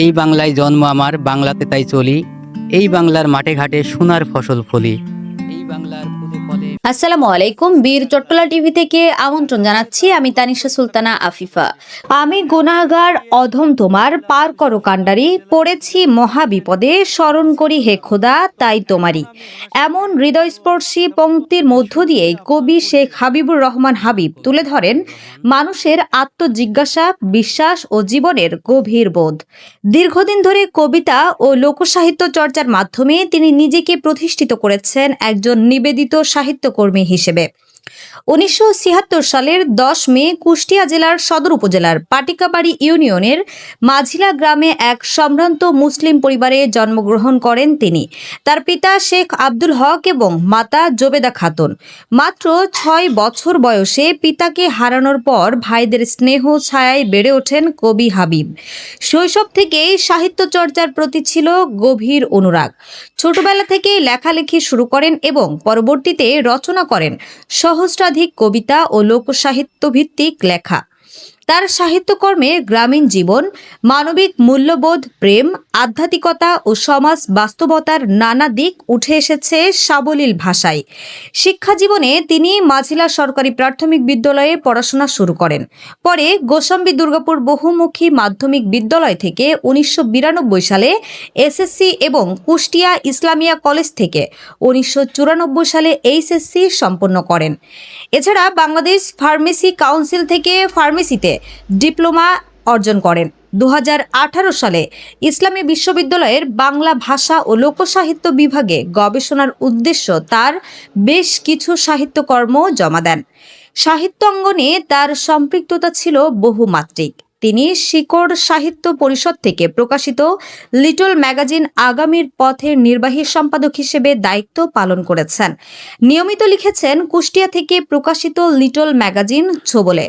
এই বাংলায় জন্ম আমার, বাংলাতে তাই চলি। এই বাংলার মাঠে ঘাটে সোনার ফসল ফলি। এই বাংলার ফুলে ফলে। আসসালামু আলাইকুম। বীর চট্টলা টিভি থেকে আমন্ত্রণ জানাচ্ছি। আমি তানিশা সুলতানা আফিফা। আমি গুনাহগার, অধম তোমার, পার করো কান্ডারি, পড়েছি মহাবিপদে, স্মরণ করি হে খোদা তাই তোমারই। এমন হৃদয়স্পর্শী পংক্তির মধ্য দিয়ে কবি শেখ হাবিবুর রহমান হাবিব তুলে ধরেন মানুষের আত্মজিজ্ঞাসা, বিশ্বাস ও জীবনের গভীর বোধ। দীর্ঘদিন ধরে কবিতা ও লোকসাহিত্য চর্চার মাধ্যমে তিনি নিজেকে প্রতিষ্ঠিত করেছেন একজন নিবেদিত সাহিত্যকর্মী হিসেবে। ১৯৭৬ সালের ১০ মে কুষ্টিয়া জেলার সদর উপজেলার পাটিকাবাড়ি ইউনিয়নের মাঝিলা গ্রামে এক সম্ভ্রান্ত মুসলিম পরিবারে জন্মগ্রহণ করেন তিনি। তার পিতা শেখ আব্দুল হক এবং মাতা জোবেদা খাতুন। মাত্র ৬ বছর বয়সে পিতাকে হারানোর পর ভাইদের স্নেহ ছায়ায় বেড়ে ওঠেন কবি হাবিব। শৈশব থেকেই সাহিত্য চর্চার প্রতি ছিল গভীর অনুরাগ। ছোটবেলা থেকেই লেখালেখি শুরু করেন এবং পরবর্তীতে রচনা করেন সহস্রাধিক কবিতা ও লোকসাহিত্য ভিত্তিক লেখা। তার সাহিত্যকর্মে গ্রামীণ জীবন, মানবিক মূল্যবোধ, প্রেম, আধ্যাত্মিকতা ও সমাজ বাস্তবতার নানা দিক উঠে এসেছে সাবলীল ভাষায়। শিক্ষা জীবনে তিনি মাঝিলা সরকারি প্রাথমিক বিদ্যালয়ে পড়াশোনা শুরু করেন। পরে গোসাম্বী দুর্গাপুর বহুমুখী মাধ্যমিক বিদ্যালয় থেকে ১৯৯২ সালে এসএসসি এবং কুষ্টিয়া ইসলামিয়া কলেজ থেকে ১৯৯৪ সালে এইচএসসি সম্পন্ন করেন। এছাড়া বাংলাদেশ ফার্মেসি কাউন্সিল থেকে ফার্মেসিতে ডিপ্লোমা অর্জন করেন। ২০১৮ সালে ইসলামী বিশ্ববিদ্যালয়ের বাংলা ভাষা ও লোকসাহিত্য বিভাগে গবেষণার উদ্দেশ্য তার বেশ কিছু সাহিত্যকর্ম জমা দেন। সাহিত্য অঙ্গনে তার সম্পৃক্ততা ছিল বহুমাত্রিক। তিনি শিকড় সাহিত্য পরিষদ থেকে প্রকাশিত লিটল ম্যাগাজিন আগামীর পথের নির্বাহী সম্পাদক হিসেবে দায়িত্ব পালন করেছেন। নিয়মিত লিখেছেন কুষ্টিয়া থেকে প্রকাশিত লিটল ম্যাগাজিন ছোবলে।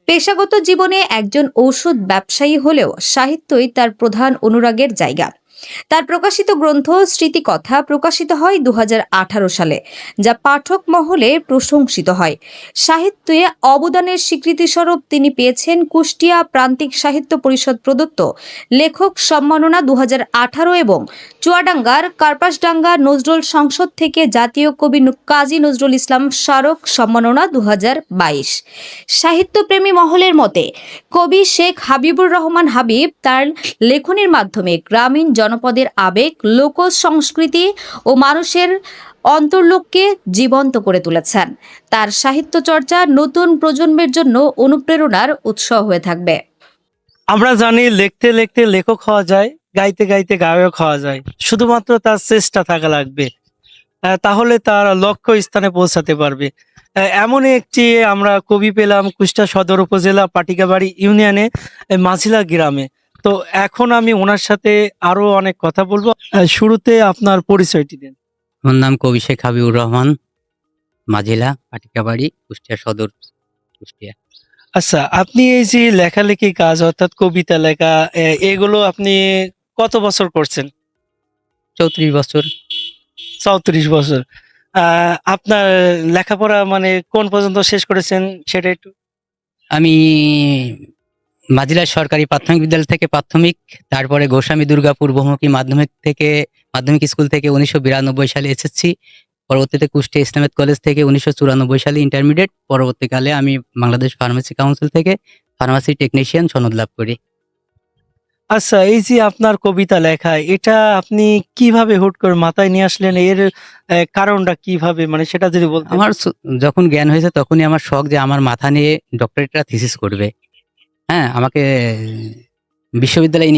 পেশাগত জীবনে একজন ঔষধ ব্যবসায়ী হলেও সাহিত্যই তার প্রধান অনুরাগের জায়গা। তার প্রকাশিত গ্রন্থ স্মৃতিকথা প্রকাশিত হয় ২০১৮ সালে, যা পাঠক মহলে প্রশংসিত হয়। সাহিত্যে অবদানের স্বীকৃতিস্বরূপ তিনি পেয়েছেন কুষ্টিয়া প্রান্তিক সাহিত্য পরিষদ প্রদত্ত লেখক সম্মাননা ২০১৮ এবং চুয়াডাঙ্গার কার্পাসডাঙ্গা নজরুল সংসদ থেকে জাতীয় কবি কাজী নজরুল ইসলাম স্মারক সম্মাননা ২০২২। সাহিত্যপ্রেমী মহলের মতে কবি শেখ হাবিবুর রহমান হাবিব তার লেখনীর মাধ্যমে গ্রামীণ জনপদের আবেগ, লোক সংস্কৃতি ও মানুষের অন্তর্লোককে জীবন্ত করে তুলেছেন। তার সাহিত্য চর্চা নতুন প্রজন্মের জন্য অনুপ্রেরণার উৎস হয়ে থাকবে। আমরা জানি লিখতে লিখতে লেখক হওয়া যায়, গাইতে গাইতে গায়ক হওয়া যায়, শুধুমাত্র তার চেষ্টা থাকা লাগবে। তাহলে তার লক্ষ্য স্থানে পৌঁছাতে পারবে। এমনই একটি আমরা কবি পেলাম কুষ্টিয়া সদর উপজেলা পাটিকাবাড়ি ইউনিয়নে মাঝিলা গ্রামে। তো এখন আমি ওনার সাথে আরো অনেক কথা বলবো। শুরুতে আপনার পরিচয়টি দেন। আমার নাম কবি শেখ হাবিবুর রহমান, মাঝিলা, পাটিকাবাড়ি, কুষ্টিয়া সদর, কুষ্টিয়া। আচ্ছা, আপনি এই যে লেখালেখি কাজ অর্থাৎ কবিতা লেখা এগুলো আপনি কত বছর করছেন? ৩৪ বছর। ৩৪ বছর। আপনার লেখাপড়া মানে কোন পর্যন্ত শেষ করেছেন সেটা একটু। আমি মাঝিলা সরকারি প্রাথমিক বিদ্যালয় থেকে প্রাথমিক, তারপরে গোস্বামী দুর্গাপুর বহুমুখী মাধ্যমিক স্কুল থেকে ১৯৯২ সালে এসেছি। পরবর্তীতে কুষ্টিয়া ইসলামিয়া কলেজ থেকে ১৯৯৪ সালে ইন্টারমিডিয়েট। পরবর্তীকালে আমি বাংলাদেশ ফার্মেসি কাউন্সিল থেকে ফার্মাসি টেকনিশিয়ান সনদ লাভ করি। আচ্ছা, এই যে আপনার কবিতা লেখা, এটা আপনি কিভাবে হুট করে মাথায় নিয়ে আসলেন? এর কারণটা কিভাবে, মানে সেটা যদি বলতেন। আমার যখন জ্ঞান হয়েছে তখনই আমার শখ যে আমার মাথা নিয়ে ডক্টরেটটা থিসিস করবে। হ্যাঁ, আমাকে বিশ্ববিদ্যালয়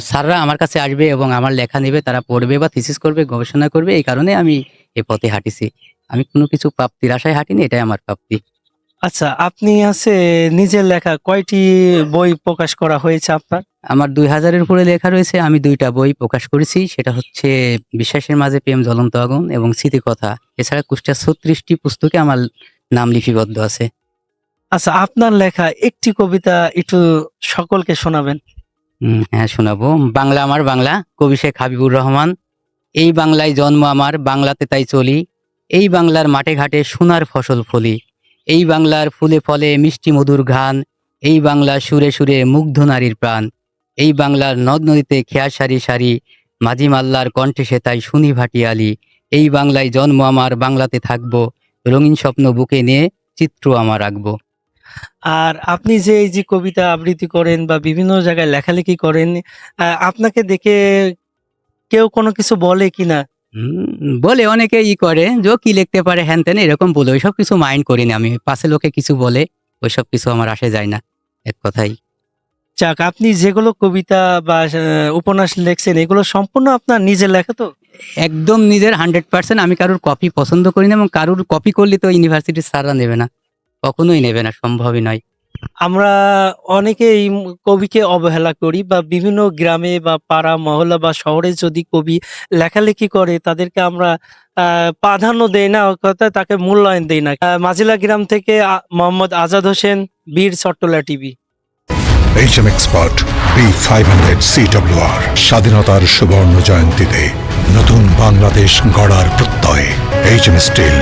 স্যাররা আমার কাছে আসবে এবং আমার লেখা নেবে, তারা পড়বে বা থিসিস করবে, গবেষণা করবে। এই কারণে আমি এই পথে হাঁটিছি। আমি কোনো কিছু প্রাপ্তির আশায় হাঁটিনি, এটাই আমার প্রাপ্তি। আচ্ছা, আপনি নিজের লেখা কয়টি বই প্রকাশ করা হয়েছে আপনার? আমার ২০০০-এর উপরে লেখা রয়েছে। আমি ২টা বই প্রকাশ করেছি, সেটা হচ্ছে বিশ্বাসের মাঝে প্রেম জ্বলন্ত আগুন এবং স্মৃতিকথা। এছাড়া কুষ্টিয়া ৩৬টি পুস্তকে আমার নাম লিপিবদ্ধ আছে। আচ্ছা, আপনার লেখা একটি কবিতা একটু সকলকে শোনাবেন। হ্যাঁ, শোনাবো। বাংলা আমার বাংলা, কবি শেখ হাবিবুর রহমান। এই বাংলায় জন্ম আমার, বাংলাতে তাই চলি। এই বাংলার মাঠে ঘাটে সোনার ফসল ফলি। এই বাংলার ফুলে ফলে মিষ্টি মধুর ঘ্রাণ। এই বাংলা সুরে সুরে মুগ্ধ নারীর প্রাণ। এই বাংলার নদ নদীতে খেয়া সারি সারি, মাঝি মাল্লার কণ্ঠে সে তাই শুনি ভাটিয়ালি। এই বাংলায় জন্ম আমার, বাংলাতে থাকবো, রঙিন স্বপ্ন বুকে নিয়ে চিত্র আমার আঁকবো। আর আপনি যে এই যে কবিতা আবৃত্তি করেন বা বিভিন্ন জায়গায় লেখালেখি করেন, আপনাকে দেখে কেউ কোনো কিছু বলে কিনা? বলে অনেকে করে যে ও কি লিখতে পারে হ্যান ত্যান এরকম বলে, ওইসব কিছু মাইন্ড করি না আমি। পাশে লোকে কিছু বলে, ওইসব কিছু আমার আসে যায় না, এক কথাই। যাক, আপনি যেগুলো কবিতা বা উপন্যাস লিখছেন এগুলো সম্পূর্ণ আপনার নিজের লেখা তো? একদম নিজের 100%। আমি কারোর কপি পছন্দ করি না, এবং কারোর কপি করলে তো ইউনিভার্সিটির স্যাররা নেবে না, কখনোই নেবে না, সম্ভবই নয়। আমরা অনেকেই কবিকে অবহেলা করি, বা বিভিন্ন গ্রামে বা পাড়া মহল্লা বা শহরে যদি কবি লেখালেখি করে তাদেরকে আমরা প্রাধান্য দেই না, অর্থাৎ তাকে মূল্যায়ন দেই না। মাজিলা গ্রাম থেকে মোহাম্মদ আজাদ হোসেন, বীর Chattala TV. HM Expert B500 CWR স্বাধীনতার সুবর্ণ জয়ন্তীতে নতুন বাংলাদেশ গড়ার প্রত্যয়। HM Steel